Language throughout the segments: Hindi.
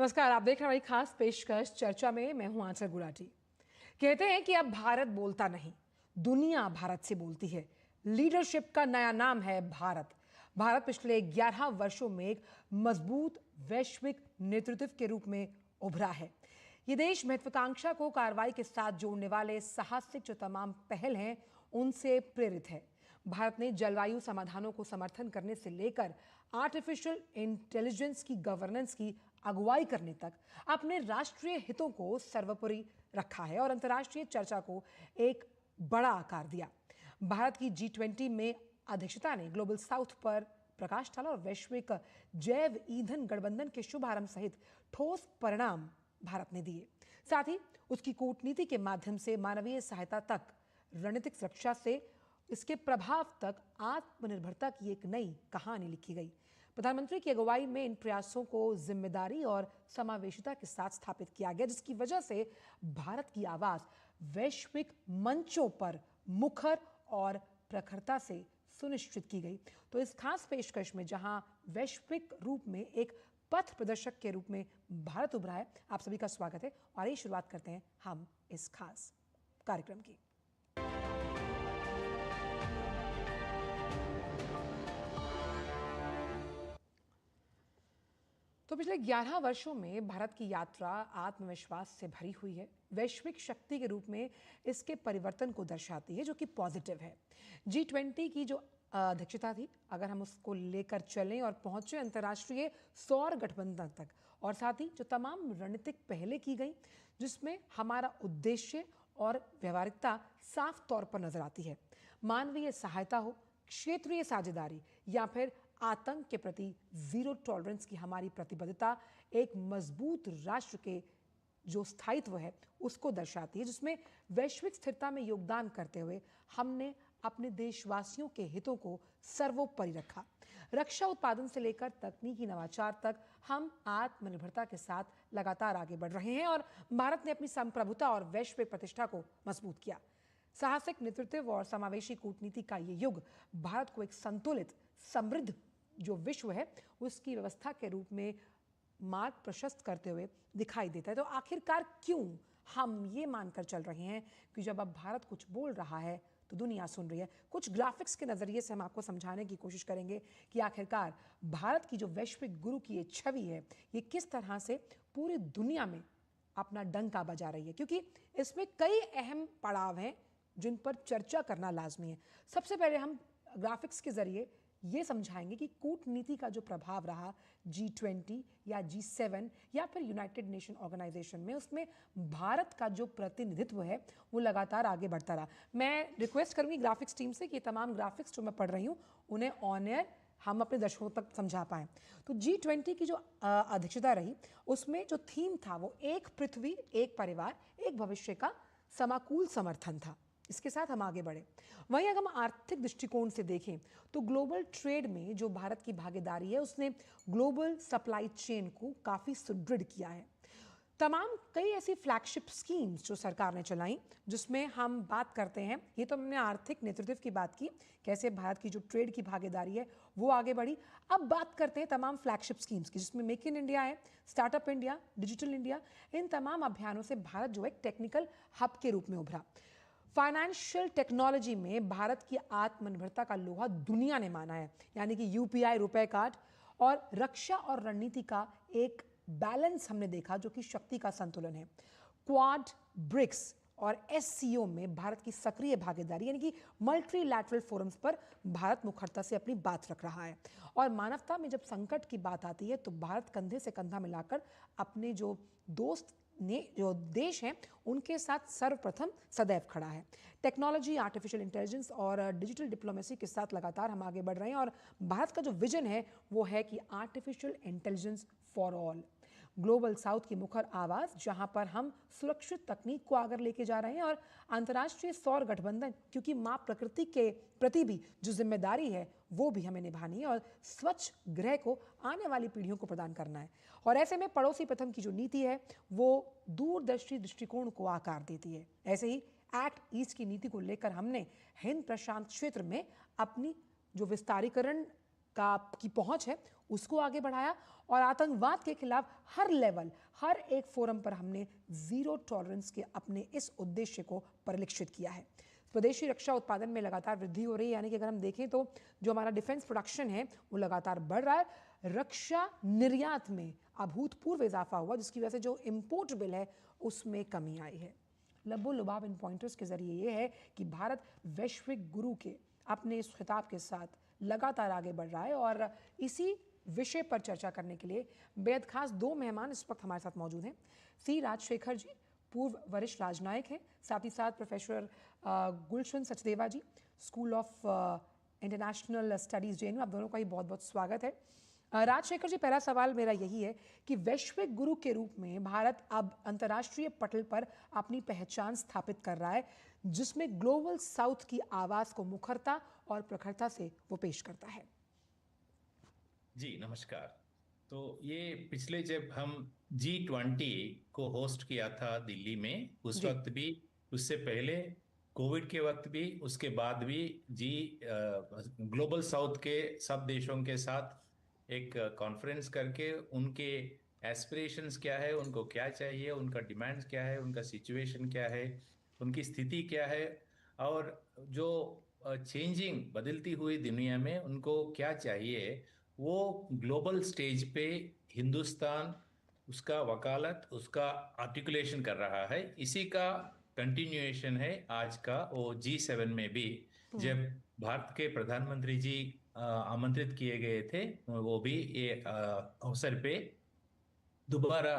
नमस्कार, आप देख रहे हैं हमारी खास पेशकश चर्चा में। मैं हूं आंचल गुलाटी। कहते हैं कि अब भारत बोलता नहीं, दुनिया भारत से बोलती है। लीडरशिप का नया नाम है भारत। भारत पिछले 11 वर्षों में एक मजबूत वैश्विक नेतृत्व के रूप में उभरा है। ये देश महत्वाकांक्षा को कार्रवाई के साथ जोड़ने वाले साहसिक जो तमाम पहल हैं उनसे प्रेरित है। भारत ने जलवायु समाधानों को समर्थन करने से लेकर आर्टिफिशियल इंटेलिजेंस की गवर्नेंस की अगुवाई करने तक अपने राष्ट्रीय हितों को सर्वोपरि रखा है और अंतर्राष्ट्रीय चर्चा को एक बड़ा आकार दिया। भारत की G20 में अध्यक्षता ने ग्लोबल साउथ पर प्रकाश डाला और वैश्विक जैव ईंधन गठबंधन के शुभारंभ सहित ठोस परिणाम भारत ने दिए। साथ ही उसकी कूटनीति के माध्यम से मानवीय सहायता तक, रणनीतिक सुरक्षा से इसके प्रभाव तक आत्मनिर्भरता की एक नई कहानी लिखी गई। प्रधानमंत्री की अगुवाई में इन प्रयासों को जिम्मेदारी और समावेशिता के साथ स्थापित किया गया, जिसकी वजह से भारत की आवाज वैश्विक मंचों पर मुखर और प्रखरता से सुनिश्चित की गई। तो इस खास पेशकश में जहां वैश्विक रूप में एक पथ प्रदर्शक के रूप में भारत उभरा है, आप सभी का स्वागत है और ये शुरुआत करते हैं हम इस खास कार्यक्रम की। तो पिछले 11 वर्षों में भारत की यात्रा आत्मविश्वास से भरी हुई है। वैश्विक शक्ति के रूप में इसके परिवर्तन को दर्शाती है, जो कि पॉजिटिव है। G20 की जो अध्यक्षता थी, अगर हम उसको लेकर चलें और पहुंचे अंतर्राष्ट्रीय सौर गठबंधन तक, और साथ ही जो तमाम रणनीतिक पहलें की गई जिसमें हमारा उद्देश्य और व्यवहारिकता साफ तौर पर नजर आती है। मानवीय सहायता हो, क्षेत्रीय साझेदारी या फिर आतंक के प्रति जीरो टॉलरेंस की हमारी प्रतिबद्धता एक मजबूत राष्ट्र के जो स्थायित्व है उसको दर्शाती है, जिसमें वैश्विक स्थिरता में योगदान करते हुए हमने अपने देशवासियों के हितों को सर्वोपरि रखा। रक्षा उत्पादन से लेकर तकनीकी नवाचार तक हम आत्मनिर्भरता के साथ लगातार आगे बढ़ रहे हैं और भारत ने अपनी संप्रभुता और वैश्विक प्रतिष्ठा को मजबूत किया। साहसिक नेतृत्व और समावेशी कूटनीति का ये युग भारत को एक संतुलित, समृद्ध जो विश्व है उसकी व्यवस्था के रूप में मार्ग प्रशस्त करते हुए दिखाई देता है। तो आखिरकार क्यों हम ये मानकर चल रहे हैं कि जब अब भारत कुछ बोल रहा है तो दुनिया सुन रही है? कुछ ग्राफिक्स के नजरिए से हम आपको समझाने की कोशिश करेंगे कि आखिरकार भारत की जो वैश्विक गुरु की ये छवि है ये किस तरह से पूरी दुनिया में अपना डंका बजा रही है, क्योंकि इसमें कई अहम पड़ाव हैं जिन पर चर्चा करना लाजमी है। सबसे पहले हम ग्राफिक्स के जरिए ये समझाएंगे कि कूटनीति का जो प्रभाव रहा G20 या G7 या फिर यूनाइटेड नेशन ऑर्गेनाइजेशन में, उसमें भारत का जो प्रतिनिधित्व है वो लगातार आगे बढ़ता रहा। मैं रिक्वेस्ट करूंगी ग्राफिक्स टीम से कि तमाम ग्राफिक्स जो मैं पढ़ रही हूँ उन्हें ऑन एयर हम अपने दर्शकों तक समझा पाएं। तो G20 की जो अध्यक्षता रही उसमें जो थीम था वो एक पृथ्वी, एक परिवार, एक भविष्य का समाकूल समर्थन था। इसके साथ हम आगे बढ़े। वहीं अगर हम आर्थिक दृष्टिकोण से देखें तो ग्लोबल ट्रेड में जो भारत की भागीदारी है उसने ग्लोबल सप्लाई चेन को काफी सुदृढ़ किया है। तमाम कई ऐसी फ्लैगशिप स्कीम्स जो सरकार ने चलाई जिसमें हम बात करते हैं, ये तो हमने आर्थिक नेतृत्व की बात की, कैसे भारत की जो ट्रेड की भागीदारी है वो आगे बढ़ी। अब बात करते हैं तमाम फ्लैगशिप स्कीम्स की, जिसमें मेक इन इंडिया है, स्टार्टअप इंडिया, डिजिटल इंडिया। इन तमाम अभियानों से भारत जो एक टेक्निकल हब के रूप में उभरा। फाइनेंशियल टेक्नोलॉजी में भारत की आत्मनिर्भरता का लोहा दुनिया ने माना है, यानी कि यूपीआई, रुपए कार्ड, और रक्षा और रणनीति का एक बैलेंस हमने देखा जो कि शक्ति का संतुलन है। क्वाड, ब्रिक्स और एससीओ में भारत की सक्रिय भागीदारी, यानी कि मल्टीलैटरल फोरम्स पर भारत मुखरता से अपनी बात रख रहा है। और मानवता में जब संकट की बात आती है तो भारत कंधे से कंधा मिलाकर अपने जो दोस्त ने जो देश हैं उनके साथ सर्वप्रथम सदैव खड़ा है। टेक्नोलॉजी, आर्टिफिशियल इंटेलिजेंस और डिजिटल डिप्लोमेसी के साथ लगातार हम आगे बढ़ रहे हैं और भारत का जो विजन है वो है कि artificial intelligence for all. Global south की मुखर आवाज जहां पर हम सुरक्षित तकनीक को आगे लेके जा रहे हैं और अंतर्राष्ट्रीय सौर गठबंधन, क्योंकि मां प्रकृति के प्रति भी जो जिम्मेदारी है वो भी हमें निभानी है और स्वच्छ ग्रह को आने वाली पीढ़ियों को प्रदान करना है। और ऐसे में पड़ोसी प्रथम की जो नीति है वो दूरदर्शी दृष्टिकोण को आकार देती है। ऐसे ही एक्ट ईस्ट की नीति को लेकर हमने हिंद प्रशांत क्षेत्र में अपनी जो विस्तारीकरण की पहुंच है उसको आगे बढ़ाया और आतंकवाद के खिलाफ हर लेवल, हर एक फोरम पर हमने जीरो टॉलरेंस के अपने इस उद्देश्य को परिलक्षित किया है। स्वदेशी रक्षा उत्पादन में लगातार वृद्धि हो रही है, यानी कि अगर हम देखें तो जो हमारा डिफेंस प्रोडक्शन है वो लगातार बढ़ रहा है। रक्षा निर्यात में अभूतपूर्व इजाफा हुआ, जिसकी वजह से जो इम्पोर्ट बिल है उसमें कमी आई है। लबो लुबाब इन पॉइंटर्स के जरिए ये है कि भारत वैश्विक गुरु के अपने इस खिताब के साथ लगातार आगे बढ़ रहा है और इसी विषय पर चर्चा करने के लिए बेहद खास दो मेहमान इस वक्त हमारे साथ मौजूद हैं। सी राजशेखर जी पूर्व वरिष्ठ राजनयिक हैं, साथ ही साथ professor Gulshan Sachdeva ji, school of international studies JNU. आप दोनों का ही बहुत बहुत स्वागत है। राजशेखर जी, पहला सवाल मेरा यही है कि वैश्विक गुरु के रूप में भारत अब अंतर्राष्ट्रीय पटल पर अपनी पहचान स्थापित कर रहा है, जिसमें ग्लोबल साउथ की आवाज को मुखरता और प्रखरता से वो पेश करता है। जी नमस्कार। तो ये पिछले जब हम G20 को होस्ट किया था दिल्ली में, उस जी वक्त भी, उससे पहले कोविड के वक्त भी, उसके बाद भी ग्लोबल साउथ के सब देशों के साथ एक कॉन्फ्रेंस करके उनके एस्पिरेशंस क्या है, उनको क्या चाहिए, उनका डिमांड्स क्या है, उनका सिचुएशन क्या है, उनकी स्थिति क्या है, और जो चेंजिंग बदलती हुई दुनिया में उनको क्या चाहिए, वो ग्लोबल स्टेज पे हिंदुस्तान उसका वकालत, उसका आर्टिकुलेशन कर रहा है। इसी का कंटिन्यूएशन है आज का वो G7 में भी, जब भारत के प्रधानमंत्री जी आमंत्रित किए गए थे, वो भी ये अवसर पे दोबारा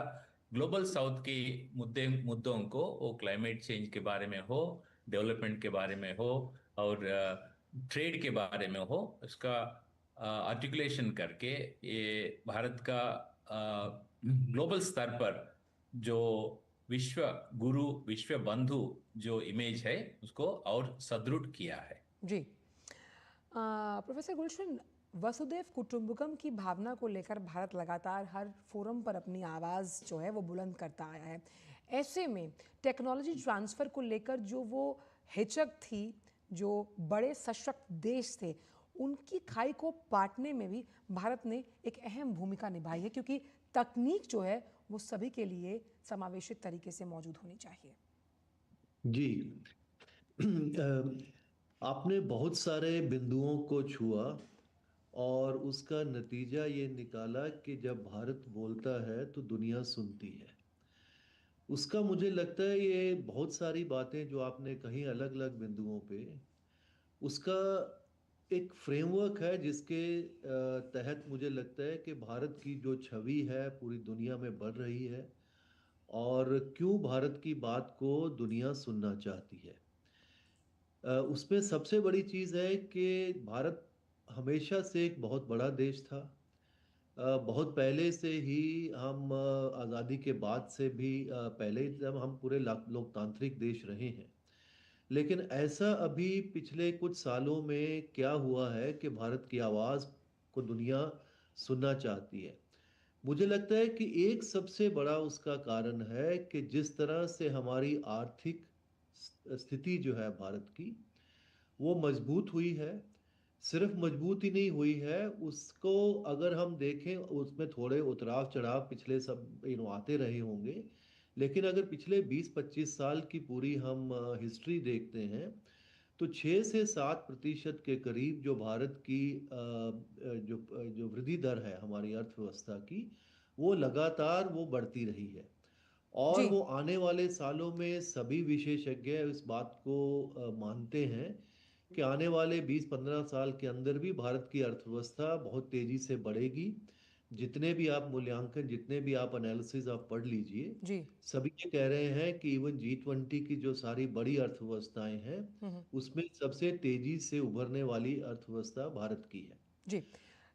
ग्लोबल साउथ के मुद्दों को, वो क्लाइमेट चेंज के बारे में हो, डेवलपमेंट के बारे में हो, और ट्रेड के बारे में हो, उसका आर्टिकुलेशन करके ये भारत का ग्लोबल स्तर पर जो विश्व गुरु, विश्व बंधु जो इमेज है, उसको और सुदृढ़ किया है। जी प्रोफेसर गुलशन, वसुदेव कुटुंबकम की भावना को लेकर भारत लगातार हर फोरम पर अपनी आवाज़ जो है वो बुलंद करता आया है। ऐसे में टेक्नोलॉजी ट्रांसफ़र को लेकर जो वो हिचक थी, जो बड़े सशक्त देश थे, उनकी खाई को पाटने में भी भारत ने एक अहम भूमिका निभाई है, क्योंकि तकनीक जो है वो सभी के लिए समावेशित तरीके से मौजूद होनी चाहिए। जी आपने बहुत सारे बिंदुओं को छुआ और उसका नतीजा ये निकाला कि जब भारत बोलता है तो दुनिया सुनती है। उसका मुझे लगता है ये बहुत सारी बातें जो आपने कही अलग अलग बिंदुओं पे, उसका एक फ्रेमवर्क है जिसके तहत मुझे लगता है कि भारत की जो छवि है पूरी दुनिया में बढ़ रही है और क्यों भारत की बात को दुनिया सुनना चाहती है। उसमें सबसे बड़ी चीज़ है कि भारत हमेशा से एक बहुत बड़ा देश था। बहुत पहले से ही हम आज़ादी के बाद से भी पहले जब हम पूरे लोकतांत्रिक देश रहे हैं। लेकिन ऐसा अभी पिछले कुछ सालों में क्या हुआ है कि भारत की आवाज़ को दुनिया सुनना चाहती है। मुझे लगता है कि एक सबसे बड़ा उसका कारण है कि जिस तरह से हमारी आर्थिक स्थिति जो है भारत की, वो मजबूत हुई है। सिर्फ मजबूत ही नहीं हुई है, उसको अगर हम देखें उसमें थोड़े उतराव चढ़ाव पिछले सब आते रहे होंगे, लेकिन अगर पिछले 20-25 साल की पूरी हम हिस्ट्री देखते हैं तो 6 से 7% के करीब जो भारत की जो वृद्धि दर है हमारी अर्थव्यवस्था की, वो लगातार वो बढ़ती रही है। और जी वो आने वाले सालों में सभी विशेषज्ञ इस बात को मानते हैं कि आने वाले 20-15 साल के अंदर भी भारत की अर्थव्यवस्था बहुत तेजी से बढ़ेगी। जितने भी आप मूल्यांकन, जितने भी आप एनालिसिस आप पढ़ लीजिए, जी सभी ये कह रहे हैं कि इवन G20 की जो सारी बड़ी अर्थव्यवस्थाएं हैं, उसमें सबसे तेजी से उभरने वाली अर्थव्यवस्था भारत की है। जी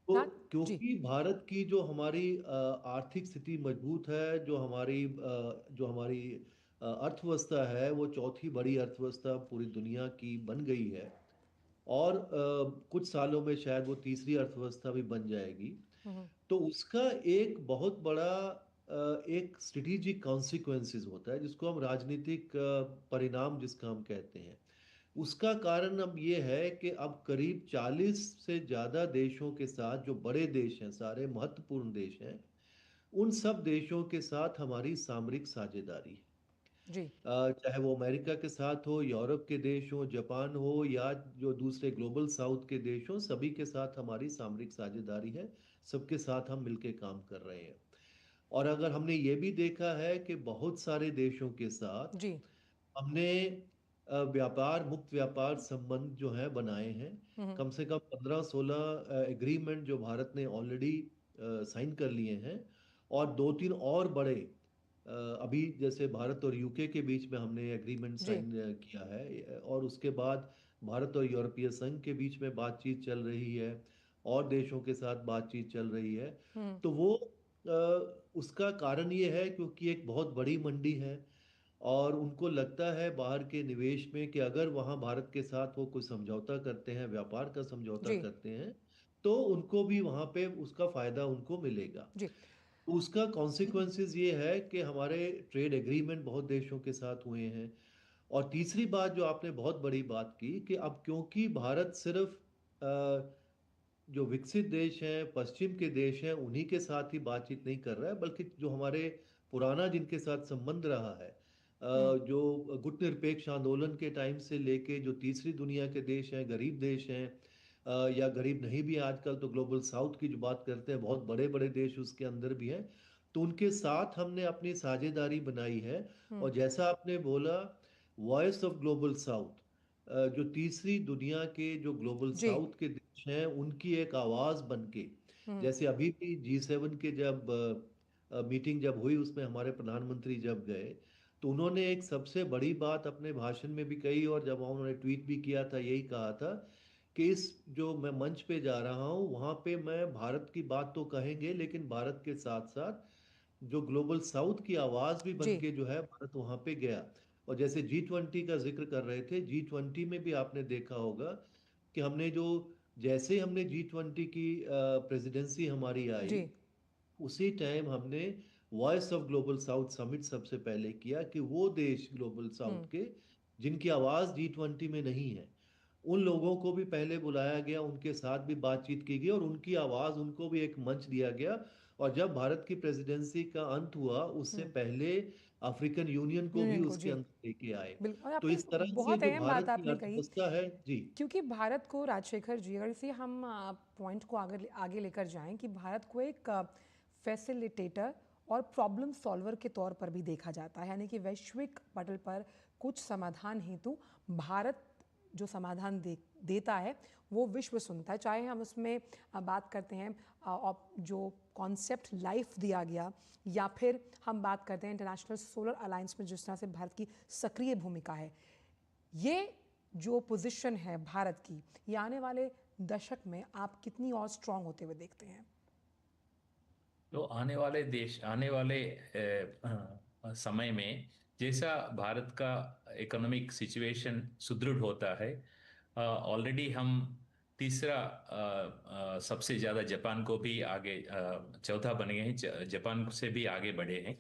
तो राज जी क्योंकि भारत की जो हमारी आर्थिक स्थिति मजबूत है, जो हमारी अर्थव्यवस्था है, वो चौथी बड़ी अर्थव्यवस्था पूरी दुनिया की बन गई है और कुछ सालों में शायद वो तीसरी अर्थव्यवस्था भी बन जाएगी। तो उसका एक बहुत बड़ा एक स्ट्रेटेजिक कॉन्सिक्वेंसेस होता है जिसको हम राजनीतिक परिणाम जिसका हम कहते हैं। उसका कारण अब ये है कि अब करीब 40 से ज़्यादा देशों के साथ, जो बड़े देश हैं, सारे महत्वपूर्ण देश हैं, उन सब देशों के साथ हमारी सामरिक साझेदारी है। जी। चाहे वो अमेरिका के साथ हो, यूरोप के देश हो, जापान हो, या जो दूसरे ग्लोबल साउथ के देश हो, सभी के साथ हमारी सामरिक साझेदारी है। सबके साथ हम मिलके काम कर रहे हैं। और अगर हमने ये भी देखा है कि बहुत सारे देशों के साथ जी। हमने व्यापार, मुक्त व्यापार संबंध जो है बनाए हैं। हम्म। कम से कम 15-16 एग्रीमेंट जो भारत ने ऑलरेडी साइन कर लिए हैं। और दो तीन और बड़े, अभी जैसे भारत और यूके के बीच में हमने एग्रीमेंट जी। साइन किया है, और उसके बाद भारत और यूरोपीय संघ के बीच में बातचीत चल रही है, और देशों के साथ बातचीत चल रही है। हम्म। तो वो उसका कारण ये है क्योंकि एक बहुत बड़ी मंडी है, और उनको लगता है बाहर के निवेश में कि अगर वहाँ भारत के साथ वो कोई समझौता करते हैं, व्यापार का समझौता जी। करते हैं, तो उनको भी वहाँ पे उसका फायदा उनको मिलेगा। जी। तो उसका कॉन्सिक्वेंसेस ये है कि हमारे ट्रेड एग्रीमेंट बहुत देशों के साथ हुए हैं। और तीसरी बात जो आपने बहुत बड़ी बात की, कि अब क्योंकि भारत सिर्फ जो विकसित देश हैं, पश्चिम के देश हैं, उन्हीं के साथ ही बातचीत नहीं कर रहा है, बल्कि जो हमारे पुराना जिनके साथ संबंध रहा है, हम्म। जो गुटनिरपेक्ष आंदोलन के टाइम से लेके जो तीसरी दुनिया के देश हैं, गरीब देश हैं, या गरीब नहीं भी, आजकल तो ग्लोबल साउथ की जो बात करते हैं, बहुत बड़े बड़े देश उसके अंदर भी हैं। तो उनके साथ हमने अपनी साझेदारी बनाई है। हम्म। और जैसा आपने बोला, वॉइस ऑफ ग्लोबल साउथ, जो तीसरी दुनिया के जो ग्लोबल जी। साउथ के देश हैं, उनकी एक आवाज़ बन के, हम्म। जैसे अभी भी G7 के जब मीटिंग जब हुई, उसमें हमारे प्रधानमंत्री जब गए, तो उन्होंने एक सबसे बड़ी बात अपने भाषण में भी कही, और जब उन्होंने ट्वीट भी किया था, यही कहा था कि इस जो मैं मंच पे जा रहा हूँ, वहाँ पे मैं भारत की बात तो कहेंगे, लेकिन भारत के साथ साथ जो ग्लोबल साउथ की आवाज भी बन जी। के जो है, भारत वहां पे गया। और जैसे G20 का जिक्र कर रहे थे, G20 में भी आपने देखा होगा कि हमने जो, जैसे ही हमने G20 की प्रेसिडेंसी हमारी आई, जी। उसी टाइम हमने voice of global south summit सबसे पहले किया, कि वो देश ग्लोबल साउथ हम्म। के जिनकी आवाज G20 में नहीं है, उन लोगों को भी पहले बुलाया गया, उनके साथ भी बातचीत की गई, और उनकी आवाज, उनको भी एक मंच दिया गया। और जब भारत की प्रेसिडेंसी का अंत हुआ, उससे हम्म। पहले अफ्रीकन यूनियन को भी यूनियन को। उसके जी। अंदर लेके आए। बिल्कुल, और तो आपने इस तरह से बहुत जो अहम बात भारत की आपने कही, अर्थव्यवस्था है जी। क्योंकि भारत को, राजशेखर जी, अगर इसे हम पॉइंट को आगे आगे लेकर जाएं कि भारत को एक फैसिलिटेटर और प्रॉब्लम सॉल्वर के तौर पर भी देखा जाता है, यानी कि वैश्विक पटल पर कुछ समाधान हेतु भारत जो समाधान देता है वो विश्व सुनता है। चाहे हम उसमें बात करते हैं जो कॉन्सेप्ट लाइफ दिया गया, या फिर हम बात करते हैं इंटरनेशनल सोलर अलायंस में जिस तरह से भारत की सक्रिय भूमिका है। ये जो पोजीशन है भारत की, ये आने वाले दशक में आप कितनी और स्ट्रांग होते हुए देखते हैं? तो आने वाले समय में जैसा भारत का इकोनॉमिक सिचुएशन सुदृढ़ होता है, ऑलरेडी हम तीसरा सबसे ज़्यादा जापान को भी आगे, चौथा बन गए हैं, जापान से भी आगे बढ़े हैं।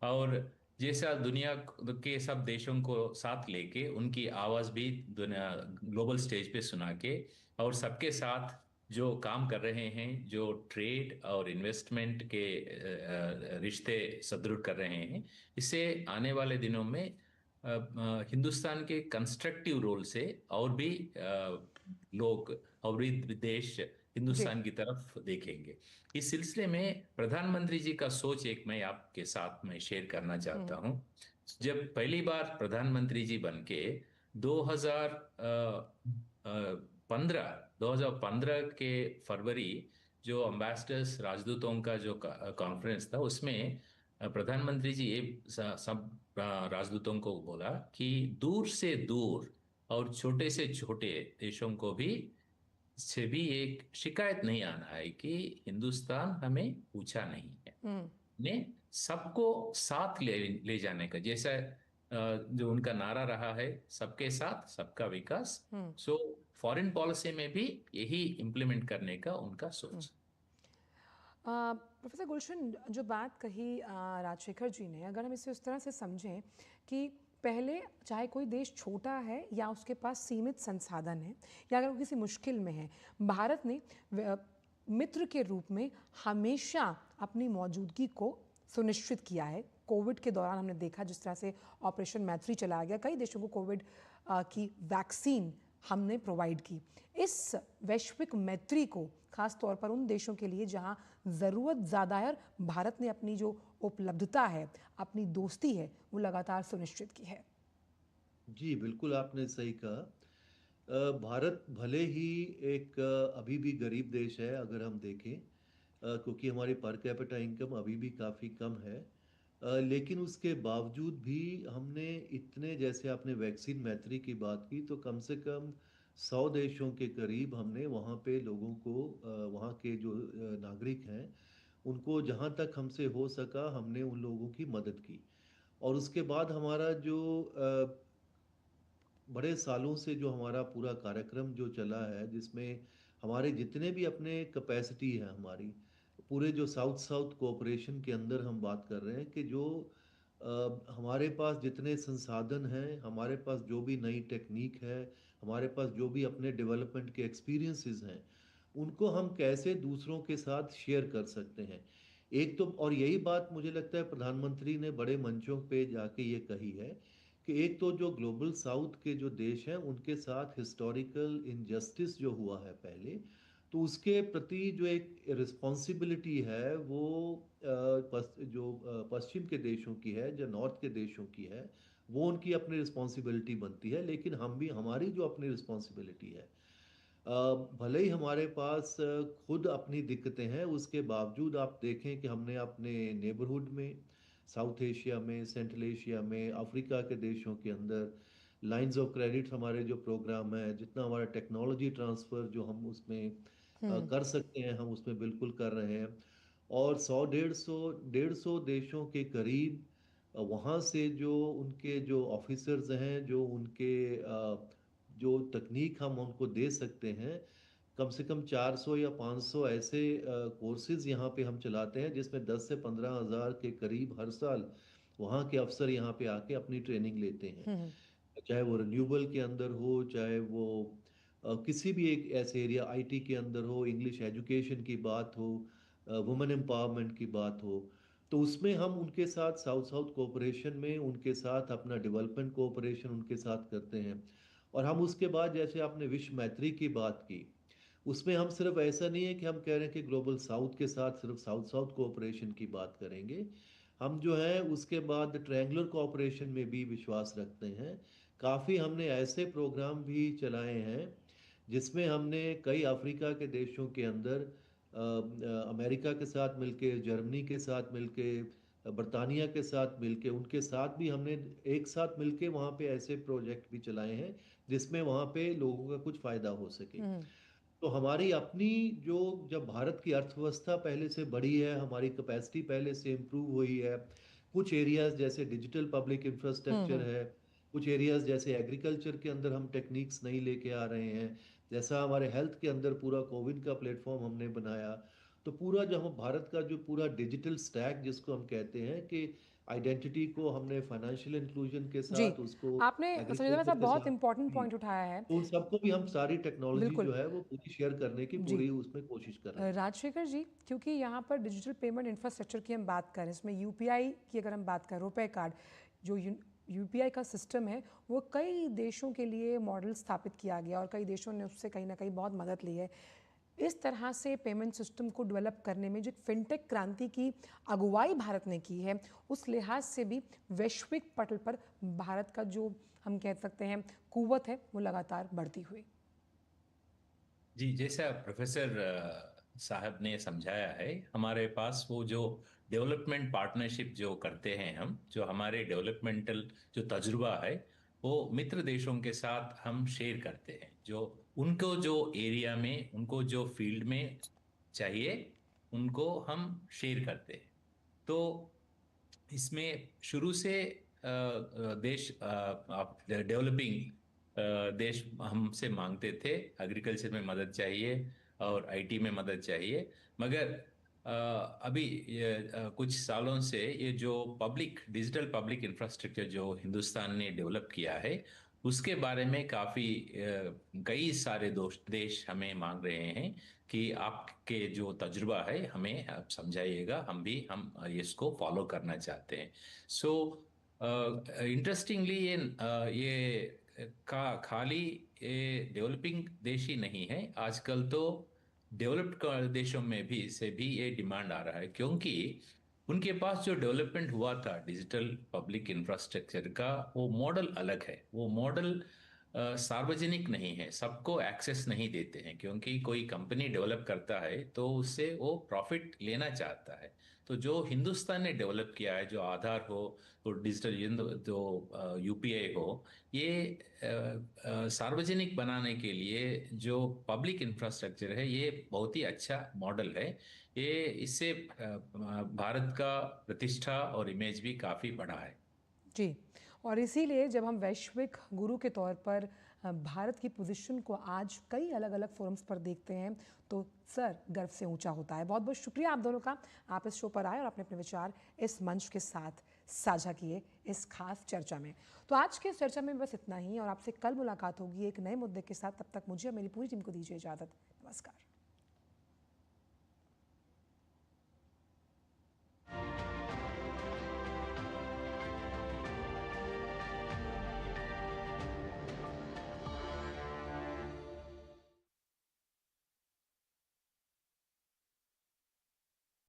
और जैसा दुनिया के सब देशों को साथ लेके उनकी आवाज़ भी दुनिया ग्लोबल स्टेज पे सुना के, और सबके साथ जो काम कर रहे हैं, जो ट्रेड और इन्वेस्टमेंट के रिश्ते सुदृढ़ कर रहे हैं, इससे आने वाले दिनों में हिंदुस्तान के कंस्ट्रक्टिव रोल से और भी लोग और भी देश जी। हिंदुस्तान की तरफ देखेंगे। इस सिलसिले में प्रधानमंत्री जी का सोच एक मैं आपके साथ में शेयर करना चाहता हूं। जब पहली बार प्रधानमंत्री जी बन के 2015 के फरवरी, जो अम्बेसडर्स राजदूतों का जो कॉन्फ्रेंस था, उसमें प्रधानमंत्री जी ये सब राजदूतों को बोला कि दूर से दूर और छोटे से छोटे देशों को भी से भी एक शिकायत नहीं आना है कि हिंदुस्तान हमें पूछा नहीं है। ने सबको साथ ले ले जाने का, जैसा जो उनका नारा रहा है, सबके साथ सबका विकास। सो फॉरेन पॉलिसी में भी यही इम्प्लीमेंट करने का उनका सोच। प्रोफेसर गुलशन, जो बात कही राजशेखर जी ने, अगर हम इसे उस तरह से समझें कि पहले चाहे कोई देश छोटा है या उसके पास सीमित संसाधन है या अगर वो किसी मुश्किल में है, भारत ने मित्र के रूप में हमेशा अपनी मौजूदगी को सुनिश्चित किया है। कोविड के दौरान हमने देखा जिस तरह से ऑपरेशन मैत्री चलाया गया, कई देशों को कोविड की वैक्सीन हमने प्रोवाइड की। इस वैश्विक मैत्री को खास तौर पर उन देशों के लिए जहां ज़रूरत ज़्यादा है, और भारत ने अपनी जो उपलब्धता है, अपनी दोस्ती है, वो लगातार सुनिश्चित की है। जी, बिल्कुल आपने सही कहा। भारत भले ही एक अभी भी गरीब देश है अगर हम देखें, क्योंकि हमारी पर कैपिटा इनकम अभी भी काफ़ी कम है। लेकिन उसके बावजूद भी हमने इतने, जैसे आपने वैक्सीन मैत्री की बात की, तो कम से कम 100 देशों के करीब हमने वहाँ पे लोगों को, वहाँ के जो नागरिक हैं, उनको जहाँ तक हमसे हो सका हमने उन लोगों की मदद की। और उसके बाद हमारा जो बड़े सालों से जो हमारा पूरा कार्यक्रम जो चला है, जिसमें हमारे जितने भी अपने कैपेसिटी है हमारी, पूरे जो साउथ साउथ कोऑपरेशन के अंदर हम बात कर रहे हैं कि जो हमारे पास जितने संसाधन हैं, हमारे पास जो भी नई टेक्निक है, हमारे पास जो भी अपने डेवलपमेंट के एक्सपीरियंसेस हैं, उनको हम कैसे दूसरों के साथ शेयर कर सकते हैं। एक तो, और यही बात मुझे लगता है प्रधानमंत्री ने बड़े मंचों पे जाके ये कही है कि एक तो जो ग्लोबल साउथ के जो देश हैं उनके साथ हिस्टोरिकल इनजस्टिस जो हुआ है पहले, तो उसके प्रति जो एक रिस्पॉन्सिबिलिटी है वो पश्चिम के देशों की है, जो नॉर्थ के देशों की है, वो उनकी अपनी रिस्पॉन्सिबिलिटी बनती है। लेकिन हम भी, हमारी जो अपनी रिस्पॉन्सिबिलिटी है, भले ही हमारे पास खुद अपनी दिक्कतें हैं, उसके बावजूद आप देखें कि हमने अपने नेबरहुड में, साउथ एशिया में, सेंट्रल एशिया में, अफ्रीका के देशों के अंदर लाइंस ऑफ क्रेडिट हमारे जो प्रोग्राम है, जितना हमारा टेक्नोलॉजी ट्रांसफ़र जो हम उसमें कर सकते हैं, हम उसमें बिल्कुल कर रहे हैं। और 100 150 देशों के करीब वहाँ से जो उनके जो ऑफिसर्स हैं, जो उनके जो तकनीक हम उनको दे सकते हैं, कम से कम 400 या 500 ऐसे कोर्सेज यहाँ पे हम चलाते हैं, जिसमें 10 से 15 हज़ार के करीब हर साल वहाँ के अफसर यहाँ पे आके अपनी ट्रेनिंग लेते हैं। चाहे वो रिन्यूएबल के अंदर हो, चाहे वो किसी भी एक ऐसे एरिया, आईटी के अंदर हो, इंग्लिश एजुकेशन की बात हो, वुमेन एम्पावरमेंट की बात हो, तो उसमें हम उनके साथ साउथ साउथ कोऑपरेशन में उनके साथ अपना डेवलपमेंट कोऑपरेशन उनके साथ करते हैं। और हम उसके बाद, जैसे आपने विश्व मैत्री की बात की, उसमें हम सिर्फ ऐसा नहीं है कि हम कह रहे हैं कि ग्लोबल साउथ के साथ सिर्फ साउथ साउथ कोऑपरेशन की बात करेंगे। हम जो है उसके बाद ट्रायंगुलर कोऑपरेशन में भी विश्वास रखते हैं। काफ़ी हमने ऐसे प्रोग्राम भी चलाए हैं जिसमें हमने कई अफ्रीका के देशों के अंदर अमेरिका के साथ मिलके, जर्मनी के साथ मिलके, बरतानिया के साथ मिलके, उनके साथ भी हमने एक साथ मिलके वहाँ पे ऐसे प्रोजेक्ट भी चलाए हैं जिसमें वहाँ पे लोगों का कुछ फ़ायदा हो सके। तो हमारी अपनी जो, जब भारत की अर्थव्यवस्था पहले से बढ़ी है, हमारी कैपेसिटी पहले से इम्प्रूव हुई है, कुछ एरियाज जैसे डिजिटल पब्लिक इंफ्रास्ट्रक्चर है, कुछ एरियाज जैसे एग्रीकल्चर के अंदर हम टेक्निक्स नहीं लेके आ रहे हैं, जैसा हमारे हेल्थ के अंदर पूरा कोविन का प्लेटफॉर्म हमने बनाया, तो पूरा जो हम भारत का जो पूरा डिजिटल स्टैक जिसको हम कहते हैं कि आइडेंटिटी को हमने फाइनेंशियल इंक्लूजन के जी, साथ, उसको आपने संजय एग्रीकल्चर साहब के बहुत साथ, इम्पोर्टेंट पॉइंट उठाया है। तो उन सबको भी हम सारी टेक्नोलॉजी बिल्कुल। जो है वो पूरी शेयर करने की जी, पूरी उसमें कोशिश कर रहे हैं। राजशेखर जी, क्योंकि यहाँ पर डिजिटल पेमेंट इंफ्रास्ट्रक्चर की हम बात करें, इसमें यूपीआई की अगर हम बात करें, रुपए कार्ड, जो यूपीआई का सिस्टम है, वो कई देशों के लिए मॉडल स्थापित किया गया और कई देशों ने उससे कहीं ना कहीं बहुत मदद ली है। इस तरह से पेमेंट सिस्टम को डेवलप करने में जो फिनटेक क्रांति की अगुवाई भारत ने की है, उस लिहाज से भी वैश्विक पटल पर भारत का जो हम कह सकते हैं कुव्वत है, वो लगातार बढ़ती हुई। जी, जैसा प्रोफेसर साहब ने समझाया है, हमारे पास वो जो डेवलपमेंट पार्टनरशिप जो करते हैं हम, जो हमारे डेवलपमेंटल जो तजुर्बा है, वो मित्र देशों के साथ हम शेयर करते हैं। जो उनको जो एरिया में, उनको जो फील्ड में चाहिए, उनको हम शेयर करते हैं। तो इसमें शुरू से देश, डेवलपिंग देश हमसे मांगते थे, एग्रीकल्चर में मदद चाहिए और आईटी में मदद चाहिए, मगर अभी ये कुछ सालों से ये जो डिजिटल पब्लिक इंफ्रास्ट्रक्चर जो हिंदुस्तान ने डेवलप किया है, उसके बारे में काफी कई सारे देश हमें मांग रहे हैं कि आपके जो तजुर्बा है हमें आप समझाइएगा, हम इसको फॉलो करना चाहते हैं। सो इंटरेस्टिंगली ये खाली ये डेवलपिंग देश ही नहीं है, आजकल तो डेवलप्ड देशों में भी ये डिमांड आ रहा है, क्योंकि उनके पास जो डेवलपमेंट हुआ था डिजिटल पब्लिक इंफ्रास्ट्रक्चर का, वो मॉडल अलग है। वो मॉडल सार्वजनिक नहीं है, सबको एक्सेस नहीं देते हैं, क्योंकि कोई कंपनी डेवलप करता है तो उससे वो प्रॉफिट लेना चाहता है। तो जो हिंदुस्तान ने डेवलप किया है, जो आधार हो, तो डिजिटल जो यूपीआई हो, ये सार्वजनिक बनाने के लिए जो पब्लिक इंफ्रास्ट्रक्चर है, ये बहुत ही अच्छा मॉडल है। ये इससे भारत का प्रतिष्ठा और इमेज भी काफी बढ़ा है। जी, और इसीलिए जब हम वैश्विक गुरु के तौर पर भारत की पोजीशन को आज कई अलग-अलग फोरम्स पर देखते हैं, तो सर गर्व से ऊंचा होता है। बहुत-बहुत शुक्रिया आप दोनों का, आप इस शो पर आए और आपने अपने विचार इस मंच के साथ साझा किए इस खास चर्चा में। तो आज की इस चर्चा में बस इतना ही, और आपसे कल मुलाकात होगी एक नए मुद्दे के साथ। तब तक मुझे और मेरी पूरी टीम को दीजिए इजाज़त। नमस्कार।